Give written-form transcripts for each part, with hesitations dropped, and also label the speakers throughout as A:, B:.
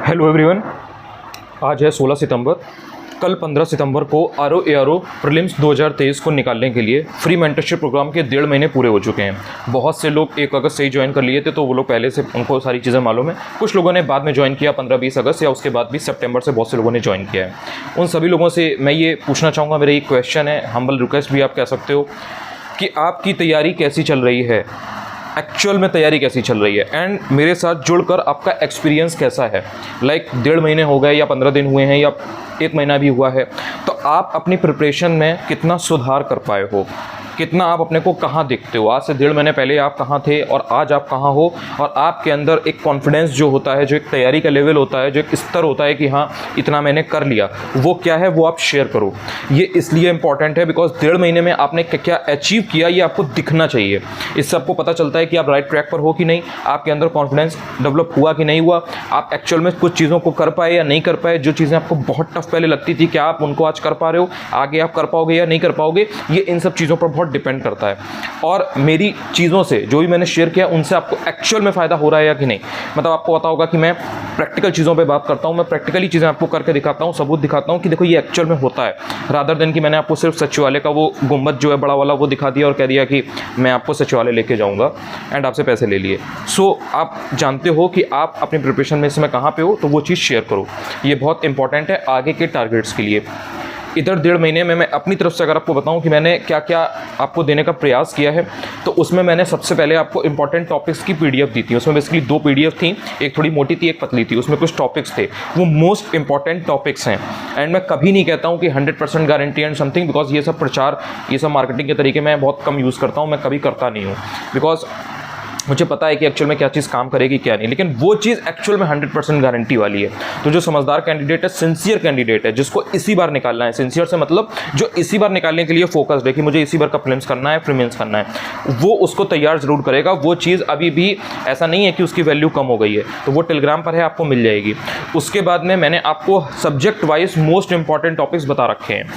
A: Hello everyone, आज है 16 सितंबर। कल 15 सितंबर को ARO प्रीलिम्स 2023 को निकालने के लिए फ्री मेंटरशिप प्रोग्राम के 1.5 महीने पूरे हो चुके हैं। बहुत से लोग 1 अगस्त से ही ज्वाइन कर लिए थे, तो वो लोग पहले से उनको सारी चीज़ें मालूम है। कुछ लोगों ने बाद में ज्वाइन किया 15-20 अगस्त या उसके बाद भी सितंबर से बहुत से लोगों ने ज्वाइन किया है। उन सभी लोगों से मैं ये पूछना चाहूँगा, मेरा एक क्वेश्चन है, हम्बल रिक्वेस्ट भी आप कह सकते हो, कि आपकी तैयारी कैसी चल रही है, एक्चुअल में तैयारी कैसी चल रही है, एंड मेरे साथ जुड़कर आपका एक्सपीरियंस कैसा है। लाइक 1.5 महीने हो गए या 15 दिन हुए हैं या 1 महीना भी हुआ है, तो आप अपनी प्रिपरेशन में कितना सुधार कर पाए हो, कितना आप अपने को कहाँ देखते हो। आज से 1.5 महीने पहले आप कहाँ थे और आज आप कहाँ हो, और आपके अंदर एक कॉन्फिडेंस जो होता है, जो एक तैयारी का लेवल होता है, जो एक स्तर होता है कि हाँ इतना मैंने कर लिया, वो क्या है, वो आप शेयर करो। ये इसलिए इंपॉर्टेंट है बिकॉज 1.5 महीने में आपने क्या अचीव किया ये आपको दिखना चाहिए। इससे आपको पता चलता है कि आप राइट ट्रैक पर हो कि नहीं, आपके अंदर कॉन्फिडेंस डेवलप हुआ कि नहीं हुआ, आप एक्चुअल में कुछ चीज़ों को कर पाए या नहीं कर पाए। जो चीज़ें आपको बहुत टफ पहले लगती थी, क्या आप उनको आज कर पा रहे हो, आगे आप कर पाओगे या नहीं कर पाओगे, ये इन सब चीज़ों पर बहुत डिपेंड करता है। और मेरी चीज़ों से जो भी मैंने शेयर किया उनसे आपको एक्चुअल में फ़ायदा हो रहा है या कि नहीं। मतलब आपको पता होगा कि मैं प्रैक्टिकल चीज़ों पे बात करता हूँ, मैं प्रैक्टिकली चीज़ें आपको करके दिखाता हूँ, सबूत दिखाता हूँ कि देखो ये एक्चुअल में होता है, रादर देन कि मैंने आपको सिर्फ सचिवालय का वो गुंबद जो है बड़ा वाला वो दिखा दिया और कह दिया कि मैं आपको सचिवालय लेके जाऊँगा एंड आपसे पैसे ले लिए। सो आप जानते हो कि आप अपनी प्रिपरेशन में इसमें कहाँ पे हो, तो वो चीज़ शेयर करो। ये बहुत इंपॉर्टेंट है आगे के टारगेट्स के लिए। इधर 1.5 महीने में मैं अपनी तरफ से अगर आपको बताऊं कि मैंने क्या क्या आपको देने का प्रयास किया है, तो उसमें मैंने सबसे पहले आपको इंपॉर्टेंट टॉपिक्स की PDF दी थी। उसमें बेसिकली 2 PDF थी, एक थोड़ी मोटी थी, एक पतली थी। उसमें कुछ टॉपिक्स थे, वो मोस्ट इंपॉर्टेंट टॉपिक्स हैं। एंड मैं कभी नहीं कहता हूँ कि 100% गारंटी एंड समथिंग, बिकॉज ये सब प्रचार, ये सब मार्केटिंग के तरीके मैं बहुत कम यूज़ करता हूँ, मैं कभी करता नहीं हूँ, बिकॉज मुझे पता है कि एक्चुअल में क्या चीज़ काम करेगी क्या नहीं। लेकिन वो चीज़ एक्चुअल में 100% गारंटी वाली है। तो जो समझदार कैंडिडेट है, सिंसियर कैंडिडेट है, जिसको इसी बार निकालना है, सिंसियर से मतलब जो इसी बार निकालने के लिए फोकस्ड है कि मुझे इसी बार का प्रीलिम्स करना है, प्रीलिम्स करना है, वो उसको तैयार जरूर करेगा। वो चीज़ अभी भी ऐसा नहीं है कि उसकी वैल्यू कम हो गई है, तो वो टेलीग्राम पर है, आपको मिल जाएगी। उसके बाद में मैंने आपको subject wise most important topics बता रखे हैं,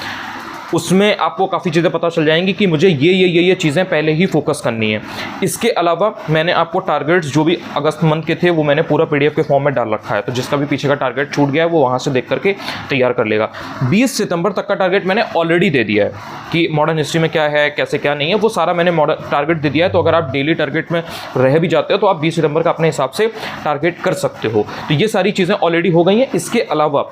A: उसमें आपको काफ़ी चीज़ें पता चल जाएंगी कि मुझे ये चीज़ें पहले ही फोकस करनी है। इसके अलावा मैंने आपको टारगेट्स जो भी अगस्त मंथ के थे वो मैंने पूरा PDF के फॉर्म में डाल रखा है, तो जिसका भी पीछे का टारगेट छूट गया है वो वहाँ से देख करके तैयार कर लेगा। 20 सितंबर तक का टारगेट मैंने ऑलरेडी दे दिया है कि मॉडर्न हिस्ट्री में क्या है, कैसे क्या नहीं है, वो सारा मैंने टारगेट दे दिया है। तो अगर आप डेली टारगेट में रह भी जाते हो तो आप 20 सितंबर का अपने हिसाब से टारगेट कर सकते हो। तो ये सारी चीज़ें ऑलरेडी हो गई हैं। इसके अलावा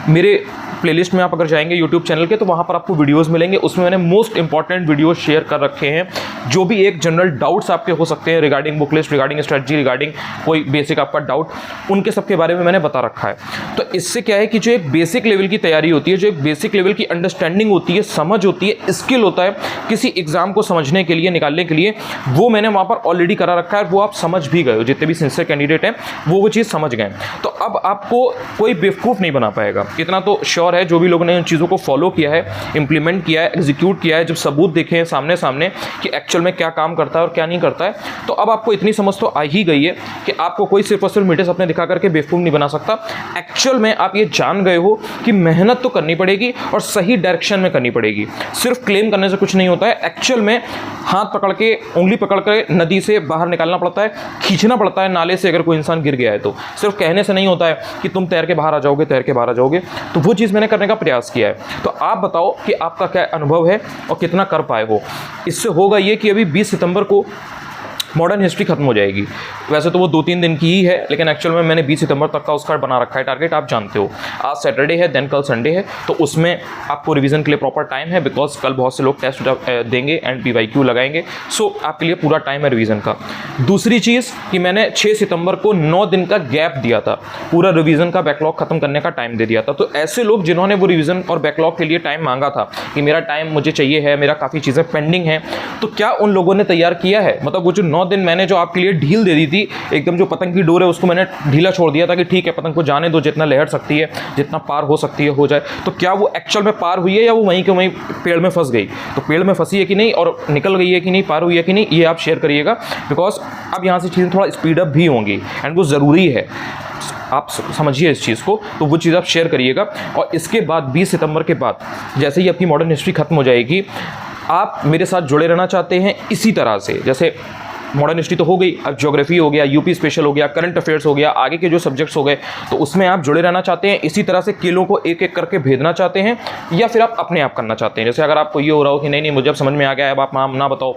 A: मेरे प्लेलिस्ट में आप अगर जाएंगे यूट्यूब चैनल के, तो वहाँ पर आपको वीडियोस मिलेंगे। उसमें मैंने मोस्ट इंपॉर्टेंट वीडियोस शेयर कर रखे हैं, जो भी एक जनरल डाउट्स आपके हो सकते हैं regarding book list, regarding strategy, regarding कोई बेसिक आपका डाउट, उनके सबके बारे में मैंने बता रखा है। तो इससे क्या है कि जो एक बेसिक लेवल की तैयारी होती है, जो एक बेसिक लेवल की अंडरस्टैंडिंग होती है, समझ होती है, स्किल होता है किसी एग्जाम को समझने के लिए, निकालने के लिए, वो मैंने वहाँ पर ऑलरेडी करा रखा है। वो आप समझ भी गए हो, जितने भी सिंसियर कैंडिडेट हैं वो चीज़ समझ गए। तो अब आपको कोई बेवकूफ़ नहीं बना पाएगा, इतना तो श्योर है। जो भी लोगों ने उन चीज़ों को फॉलो किया है, इंप्लीमेंट किया है, एग्जीक्यूट किया है, जब सबूत देखे हैं सामने सामने कि एक्चुअल में क्या काम करता है और क्या नहीं करता है, तो अब आपको इतनी समझ तो आ ही गई है कि आपको कोई सिर्फ और सिर्फ मीडिया अपने दिखा करके बेवकूफ़ नहीं बना सकता। एक्चुअल में आप ये जान गए हो कि मेहनत तो करनी पड़ेगी और सही डायरेक्शन में करनी पड़ेगी। सिर्फ क्लेम करने से कुछ नहीं होता है। एक्चुअल में हाथ पकड़ के, उंगली पकड़ के नदी से बाहर निकालना पड़ता है, खींचना पड़ता है नाले से अगर कोई इंसान गिर गया है तो। सिर्फ कहने से नहीं होता है कि तुम तैर के बाहर आ जाओगे, तैर के बाहर आ जाओगे। तो वो चीज़ मैंने करने का प्रयास किया है। तो आप बताओ कि आपका क्या अनुभव है और कितना कर पाए हो। इससे होगा ये कि अभी 20 सितंबर को मॉडर्न हिस्ट्री खत्म हो जाएगी। वैसे तो वो 2-3 दिन की ही है, लेकिन एक्चुअल में मैंने 20 सितंबर तक का उसका बना रखा है टारगेट। आप जानते हो आज सैटरडे है, देन कल संडे है, तो उसमें आपको रिवीजन के लिए प्रॉपर टाइम है, बिकॉज कल बहुत से लोग टेस्ट देंगे एंड PYQ लगाएंगे। सो आपके लिए पूरा टाइम है रिवीजन का। दूसरी चीज़ कि मैंने 6 सितंबर को 9 दिन का गैप दिया था, पूरा रिवीजन का बैकलॉग खत्म करने का टाइम दे दिया था। तो ऐसे लोग जिन्होंने वो रिवीजन और बैकलॉग के लिए टाइम मांगा था कि मेरा टाइम मुझे चाहिए है, मेरा काफ़ी चीज़ें पेंडिंग हैं, तो क्या उन लोगों ने तैयार किया है? मतलब वो जो 9 दिन मैंने जो आपके लिए ढील दे दी थी, एकदम जो पतंग की डोर है उसको मैंने ढीला छोड़ दिया था कि ठीक है पतंग को जाने दो, जितना लहर सकती है, जितना पार हो सकती है हो जाए। तो क्या वो एक्चुअल में पार हुई है या वो वहीं के वहीं पेड़ में फंस गई? तो पेड़ में फंसी है कि नहीं और निकल गई है कि नहीं, पार हुई है कि नहीं, ये आप शेयर करिएगा, बिकॉज अब यहाँ से चीज़ें थोड़ा स्पीडअप भी होंगी एंड वो ज़रूरी है। आप समझिए इस चीज़ को, तो वो चीज़ आप शेयर करिएगा। और इसके बाद 20 सितंबर के बाद जैसे ही आपकी मॉडर्न हिस्ट्री खत्म हो जाएगी, आप मेरे साथ जुड़े रहना चाहते हैं इसी तरह से, जैसे मॉडर्न हिस्ट्री तो हो गई, अब ज्योग्राफी हो गया, यूपी स्पेशल हो गया, करंट अफेयर्स हो गया, आगे के जो सब्जेक्ट्स हो गए, तो उसमें आप जुड़े रहना चाहते हैं, इसी तरह से किलों को एक एक करके भेदना चाहते हैं, या फिर आप अपने आप करना चाहते हैं। जैसे अगर आपको ये हो रहा हो कि नहीं मुझे अब समझ में आ गया है, अब आप नाम ना बताओ,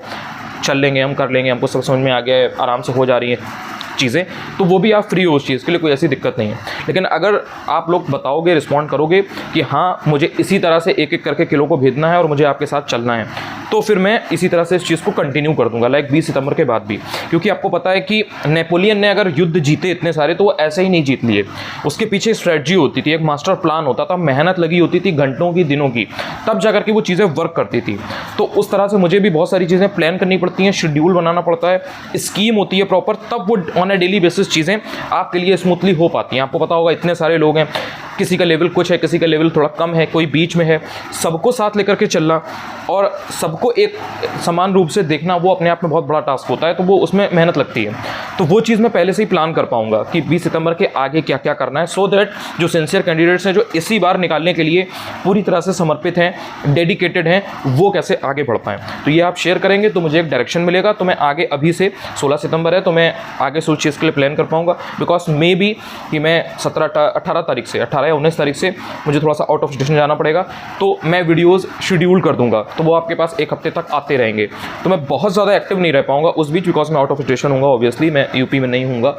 A: चल लेंगे, हम कर लेंगे, हमको सब समझ में आ गया है, आराम से हो जा रही है चीज़ें, तो वो भी आप फ्री हो उस चीज़ के लिए, कोई ऐसी दिक्कत नहीं है। लेकिन अगर आप लोग बताओगे, रिस्पॉन्ड करोगे कि हाँ मुझे इसी तरह से एक एक करके किलो को भेजना है और मुझे आपके साथ चलना है, तो फिर मैं इसी तरह से इस चीज़ को कंटिन्यू कर दूंगा, लाइक 20 सितंबर के बाद भी। क्योंकि आपको पता है कि नेपोलियन ने अगर युद्ध जीते इतने सारे, तो वो ऐसे ही नहीं जीत लिए, उसके पीछे स्ट्रेटजी होती थी, एक मास्टर प्लान होता था, मेहनत लगी होती थी घंटों की, दिनों की, तब जाकर के वो चीज़ें वर्क करती थी। तो उस तरह से मुझे भी बहुत सारी चीज़ें प्लान करनी पड़ती हैं, शेड्यूल बनाना पड़ता है, स्कीम होती है प्रॉपर, तब वो ऑन ए डेली बेसिस चीज़ें आपके लिए स्मूथली हो पाती हैं। आपको पता होगा इतने सारे लोग हैं, किसी का लेवल कुछ है, किसी का लेवल थोड़ा कम है, कोई बीच में है, सबको साथ लेकर के चलना और सबको एक समान रूप से देखना, वो अपने आप में बहुत बड़ा टास्क होता है, तो वो उसमें मेहनत लगती है। तो वो चीज़ मैं पहले से ही प्लान कर पाऊंगा कि 20 सितंबर के आगे क्या क्या करना है, सो दैट जो सिंसियर कैंडिडेट्स हैं, जो इसी बार निकालने के लिए पूरी तरह से समर्पित हैं, डेडिकेटेड हैं, वो कैसे आगे बढ़ पाएँ। तो ये आप शेयर करेंगे तो मुझे एक डायरेक्शन मिलेगा, तो मैं आगे अभी से 16 सितंबर है तो मैं आगे से उस चीज़ के लिए प्लान कर पाऊँगा। बिकॉज मे बी कि मैं 18 तारीख से 18 या 19 तारीख से मुझे थोड़ा सा आउट ऑफ स्टेशन जाना पड़ेगा, तो मैं वीडियोज़ शेड्यूल कर दूंगा, तो वो आपके पास एक हफ्ते तक आते रहेंगे। तो मैं बहुत ज़्यादा एक्टिव नहीं रह पाऊंगा उस बीच, बिकॉज मैं आउट ऑफ स्टेशन हूँगा, ऑब्वियसली मैं यूपी में नहीं हूँगा,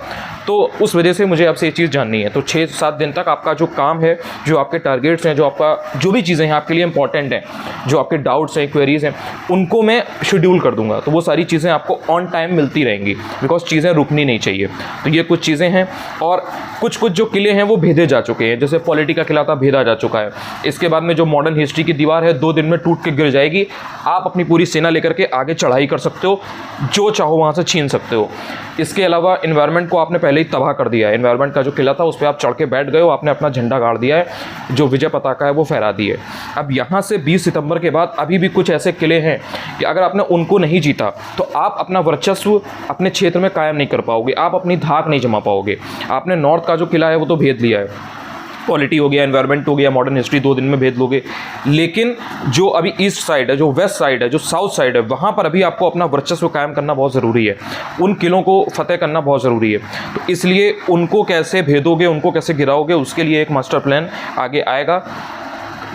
A: तो उस वजह से मुझे आपसे ये चीज़ जाननी है। तो 6-7 दिन तक आपका जो काम है, जो आपके टारगेट्स हैं, जो आपका जो भी चीज़ें हैं आपके लिए इंपॉर्टेंट हैं, जो आपके डाउट्स हैं, क्वेरीज़ हैं, उनको मैं शेड्यूल कर दूंगा, तो वो सारी चीज़ें आपको ऑन टाइम मिलती रहेंगी, बिकॉज चीज़ें रुकनी नहीं चाहिए। तो ये कुछ चीज़ें हैं, और कुछ जो किले हैं वो भेदे जा चुके हैं, जैसे पॉलिटी का किला था, भेदा जा चुका है। इसके बाद में जो मॉडर्न हिस्ट्री की दीवार है 2 दिन में टूट के गिर जाएगी, आप अपनी पूरी सेना लेकर के आगे चढ़ाई कर सकते हो, जो चाहो वहाँ से छीन सकते हो। इसके अलावा एनवायरनमेंट को आपने पहले ही तबाह कर दिया है, एनवायरनमेंट का जो किला था उस पर आप चढ़ के बैठ गए हो, आपने अपना झंडा गाड़ दिया है, जो विजय पताका है वो फहरा दी है। अब यहाँ से 20 सितंबर के बाद अभी भी कुछ ऐसे किले हैं कि अगर आपने उनको नहीं जीता तो आप अपना वर्चस्व अपने क्षेत्र में कायम नहीं कर पाओगे, आप अपनी धाक नहीं जमा पाओगे। आपने नॉर्थ का जो किला है वो तो भेद लिया है, पॉलिटी हो गया, एनवायरनमेंट हो गया, मॉडर्न हिस्ट्री 2 दिन में भेद लोगे, लेकिन जो अभी ईस्ट साइड है, जो वेस्ट साइड है, जो साउथ साइड है, वहाँ पर अभी आपको अपना वर्चस्व कायम करना बहुत ज़रूरी है, उन किलों को फतेह करना बहुत ज़रूरी है। तो इसलिए उनको कैसे भेदोगे, उनको कैसे गिराओगे, उसके लिए एक मास्टर प्लान आगे आएगा।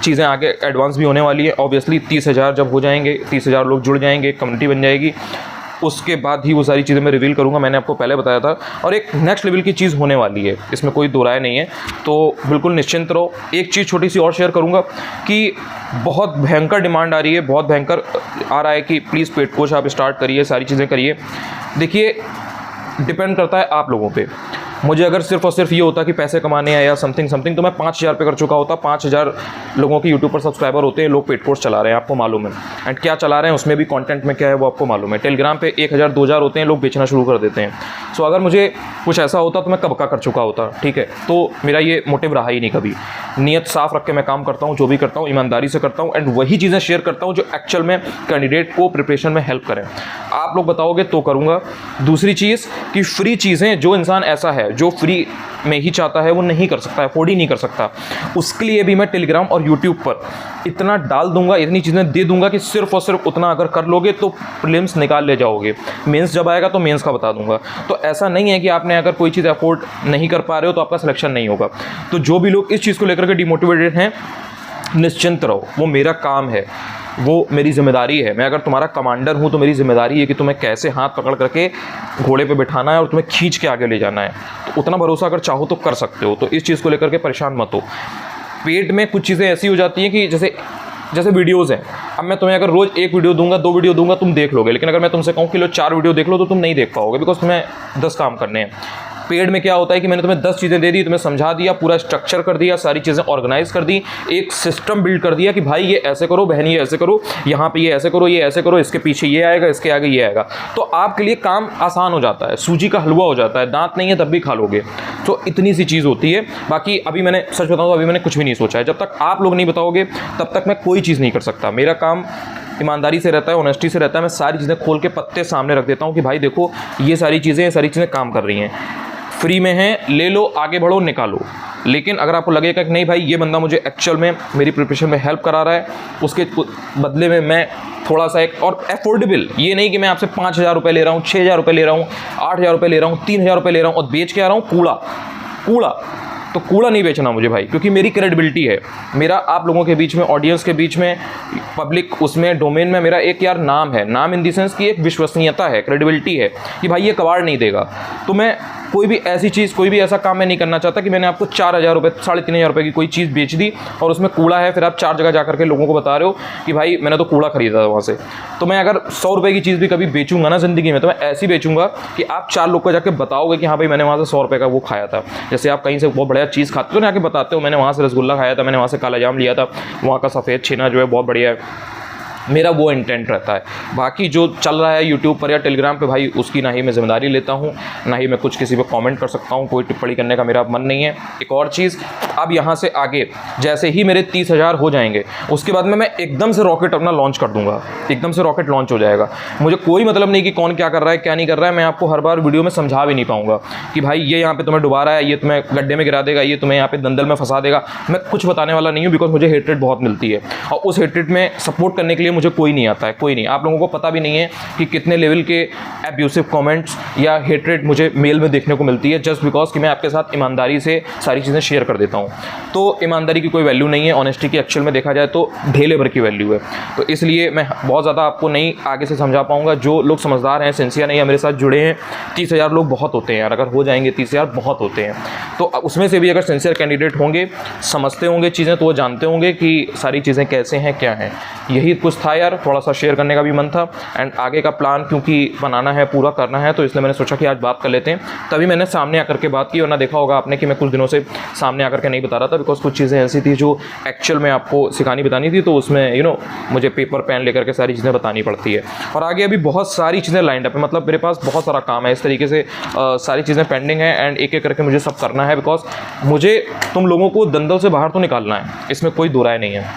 A: चीज़ें आगे एडवांस भी होने वाली है, ऑब्वियसली 30,000 जब हो जाएंगे, 30,000 लोग जुड़ जाएंगे, एक कम्युनिटी बन जाएगी, उसके बाद ही वो सारी चीज़ें मैं रिवील करूँगा। मैंने आपको पहले बताया था, और एक नेक्स्ट लेवल की चीज़ होने वाली है, इसमें कोई दो राय नहीं है, तो बिल्कुल निश्चिंत रहो। एक चीज़ छोटी सी और शेयर करूँगा कि बहुत भयंकर डिमांड आ रही है, बहुत भयंकर आ रहा है कि प्लीज़ पेड कोच आप स्टार्ट करिए, सारी चीज़ें करिए। देखिए, डिपेंड करता है आप लोगों पे। मुझे अगर सिर्फ और सिर्फ ये होता कि पैसे कमाने हैं या समथिंग तो मैं 5,000 पे कर चुका होता। 5,000 लोगों के यूट्यूब पर सब्सक्राइबर होते हैं, लोग पेड कोर्स चला रहे हैं, आपको मालूम है। एंड क्या चला रहे हैं उसमें भी कंटेंट में क्या है वो आपको मालूम है। टेलीग्राम पे 1,000 2,000 होते हैं, लोग बेचना शुरू कर देते हैं। सो अगर मुझे कुछ ऐसा होता तो मैं कब का कर चुका होता, ठीक है। तो मेरा ये मोटिव रहा ही नहीं कभी। नीयत साफ रख के मैं काम करता हूँ, जो भी करता हूँ ईमानदारी से करता हूँ, एंड वही चीज़ें शेयर करता हूँ जो एक्चुअल में कैंडिडेट को प्रिपरेशन में हेल्प करें। आप लोग बताओगे तो करूँगा। दूसरी चीज़ कि फ्री चीज़ें, जो इंसान ऐसा है जो फ्री में ही चाहता है वो नहीं कर सकता, अफोर्ड ही नहीं कर सकता, उसके लिए भी मैं टेलीग्राम और यूट्यूब पर इतना डाल दूंगा, इतनी चीज़ें दे दूंगा कि सिर्फ और सिर्फ उतना अगर कर लोगे तो प्रीलिम्स निकाल ले जाओगे। मेंस जब आएगा तो मेंस का बता दूंगा। तो ऐसा नहीं है कि आपने अगर कोई चीज़ अफोर्ड नहीं कर पा रहे हो तो आपका सिलेक्शन नहीं होगा। तो जो भी लोग इस चीज़ को लेकर के डिमोटिवेटेड हैं, निश्चिंत रहो, वो मेरा काम है, वो मेरी जिम्मेदारी है। मैं अगर तुम्हारा कमांडर हूँ तो मेरी जिम्मेदारी है कि तुम्हें कैसे हाथ पकड़ करके घोड़े पे बिठाना है और तुम्हें खींच के आगे ले जाना है। तो उतना भरोसा अगर चाहो तो कर सकते हो। तो इस चीज़ को लेकर के परेशान मत हो। पेड में कुछ चीज़ें ऐसी हो जाती हैं कि जैसे वीडियोज़ हैं। अब मैं तुम्हें अगर रोज़ 1 वीडियो दूंगा, 2 वीडियो दूंगा, तुम देख लोगे। लेकिन अगर मैं तुमसे कहूँ कि लो 4 वीडियो देख लो तो तुम नहीं देख पाओगे, बिकॉज तुम्हें 10 काम करने हैं। पेड में क्या होता है कि मैंने तुम्हें 10 चीज़ें दे दी, तुम्हें समझा दिया, पूरा स्ट्रक्चर कर दिया, सारी चीज़ें ऑर्गेनाइज कर दी, एक सिस्टम बिल्ड कर दिया कि भाई ये ऐसे करो, बहन ये ऐसे करो, यहाँ पे ये ऐसे करो, ये ऐसे करो, इसके पीछे ये आएगा, इसके आगे ये आएगा। तो आपके लिए काम आसान हो जाता है, सूजी का हलवा हो जाता है, दांत नहीं है तब भी खा लोगे। तो इतनी सी चीज़ होती है। बाकी अभी मैंने सच बताऊँ तो अभी मैंने कुछ भी नहीं सोचा है। जब तक आप लोग नहीं बताओगे तब तक मैं कोई चीज़ नहीं कर सकता। मेरा काम ईमानदारी से रहता है, ऑनेस्टी से रहता है। मैं सारी चीज़ें खोल के पत्ते सामने रख देता हूँ कि भाई देखो ये सारी चीज़ें काम कर रही हैं, फ्री में हैं, ले लो, आगे बढ़ो, निकालो। लेकिन अगर आपको लगेगा कि नहीं भाई ये बंदा मुझे एक्चुअल में मेरी प्रिपरेशन में हेल्प करा रहा है, उसके बदले में मैं थोड़ा सा एक और अफोर्डेबल, ये नहीं कि मैं आपसे 5,000 रुपये ले रहा हूँ, 6,000 रुपये ले रहा हूँ, 8,000 रुपये ले रहा हूँ, 3,000 रुपये ले रहा हूँ और बेच के आ रहा हूँ कूड़ा। तो कूड़ा नहीं बेचना मुझे भाई, क्योंकि मेरी क्रेडिबिलिटी है, मेरा आप लोगों के बीच में, ऑडियंस के बीच में, पब्लिक उसमें डोमेन में मेरा एक यार नाम है, नाम इन दी सेंस की एक विश्वसनीयता है, क्रेडिबिलिटी है कि भाई ये कबाड़ नहीं देगा। तो मैं कोई भी ऐसी चीज़, कोई भी ऐसा काम मैं नहीं करना चाहता कि मैंने आपको 4,000 रुपये, 3,500 रुपये की कोई चीज़ बेच दी और उसमें कूड़ा है, फिर आप 4 जगह जा करके लोगों को बता रहे हो कि भाई मैंने तो कूड़ा खरीदा था वहाँ से। तो मैं अगर 100 रुपये की चीज़ भी कभी बेचूंगा ना ज़िंदगी में, तो मैं ऐसी बेचूंगा कि आप 4 लोग को जाकर बताओगे कि हाँ भाई मैंने वहाँ से 100 रुपये का वो खाया था। जैसे आप कहीं से बहुत बढ़िया चीज़ खाते हो ना, आके बताते हो मैंने वहाँ से रसगुल्ला खाया था, मैंने वहाँ से काला जाम लिया था, वहाँ का सफ़ेद छेना जो है बहुत बढ़िया है। मेरा वो इंटेंट रहता है। बाकी जो चल रहा है यूट्यूब पर या टेलीग्राम पे भाई, उसकी ना ही मैं जिम्मेदारी लेता हूँ, ना ही मैं कुछ किसी पे कमेंट कर सकता हूँ, कोई टिप्पणी करने का मेरा मन नहीं है। एक और चीज़, अब यहाँ से आगे जैसे ही मेरे 30,000 हो जाएंगे, उसके बाद में मैं एकदम से रॉकेट अपना लॉन्च कर दूंगा, एकदम से रॉकेट लॉन्च हो जाएगा। मुझे कोई मतलब नहीं कि कौन क्या कर रहा है, क्या नहीं कर रहा है। मैं आपको हर बार वीडियो में समझा भी नहीं पाऊँगा कि भाई ये यहाँ पर तुम्हें डुबा रहा है, ये तुम्हें गड्ढे में गिरा देगा, ये तुम्हें यहाँ पर दंदल में फंसा देगा। मैं कुछ बताने वाला नहीं हूँ, बिकॉज मुझे हेटरेट बहुत मिलती है और उस हेटरेट में सपोर्ट करने के लिए मुझे कोई नहीं आता है, कोई नहीं। आप लोगों को पता भी नहीं है कि कितने लेवल के एब्यूसिव कमेंट्स या हेटरेट मुझे मेल में देखने को मिलती है, जस्ट बिकॉज कि मैं आपके साथ ईमानदारी से सारी चीज़ें शेयर कर देता हूँ। तो ईमानदारी की कोई वैल्यू नहीं है, ऑनेस्टी की एक्चुअल में देखा जाए तो ढेले भर की वैल्यू है। तो इसलिए मैं बहुत ज़्यादा आपको नहीं आगे से समझा पाऊँगा। जो लोग समझदार हैं, सिंसियर नहीं है, मेरे साथ जुड़े हैं, 30,000 लोग बहुत होते हैं यार, अगर हो जाएंगे 30,000 बहुत होते हैं। तो उसमें से भी अगर सिंसियर कैंडिडेट होंगे, समझते होंगे चीज़ें, तो वो जानते होंगे कि सारी चीज़ें कैसे हैं, क्या हैं। यही कुछ था यार, थोड़ा सा शेयर करने का भी मन था। एंड आगे का प्लान क्योंकि बनाना है, पूरा करना है, तो इसलिए मैंने सोचा कि आज बात कर लेते हैं। तभी मैंने सामने आकर के बात की, वरना देखा होगा आपने कि मैं कुछ दिनों से सामने आकर के नहीं बता रहा था, बिकॉज कुछ चीज़ें ऐसी थी जो एक्चुअल में आपको सिखानी बतानी थी, तो उसमें मुझे पेपर पेन लेकर के सारी चीज़ें बतानी पड़ती है। और आगे अभी बहुत सारी चीज़ें लाइंड अप है, मतलब मेरे पास बहुत सारा काम है, इस तरीके से सारी चीज़ें पेंडिंग है एंड एक एक करके मुझे सब करना है, बिकॉज मुझे तुम लोगों को दंदल से बाहर तो निकालना है, इसमें कोई दो राय नहीं है।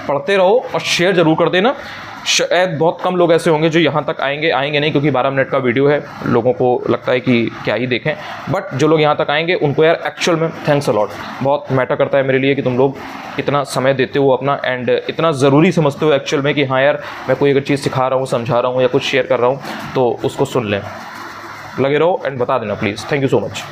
A: पढ़ते रहो और शेयर ज़रूर कर देना। शायद बहुत कम लोग ऐसे होंगे जो यहाँ तक आएंगे नहीं, क्योंकि 12 मिनट का वीडियो है, लोगों को लगता है कि क्या ही देखें। बट जो लोग यहाँ तक आएंगे उनको यार एक्चुअल में थैंक्स अ लॉट, बहुत मैटर करता है मेरे लिए कि तुम लोग इतना समय देते हो अपना एंड इतना ज़रूरी समझते हो एक्चुअल में कि हाँ यार मैं कोई अगर चीज़ सिखा रहा हूँ, समझा रहा हूँ या कुछ शेयर कर रहा हूँ तो उसको सुन लें। लगे रहो एंड बता देना please. Thank you so much.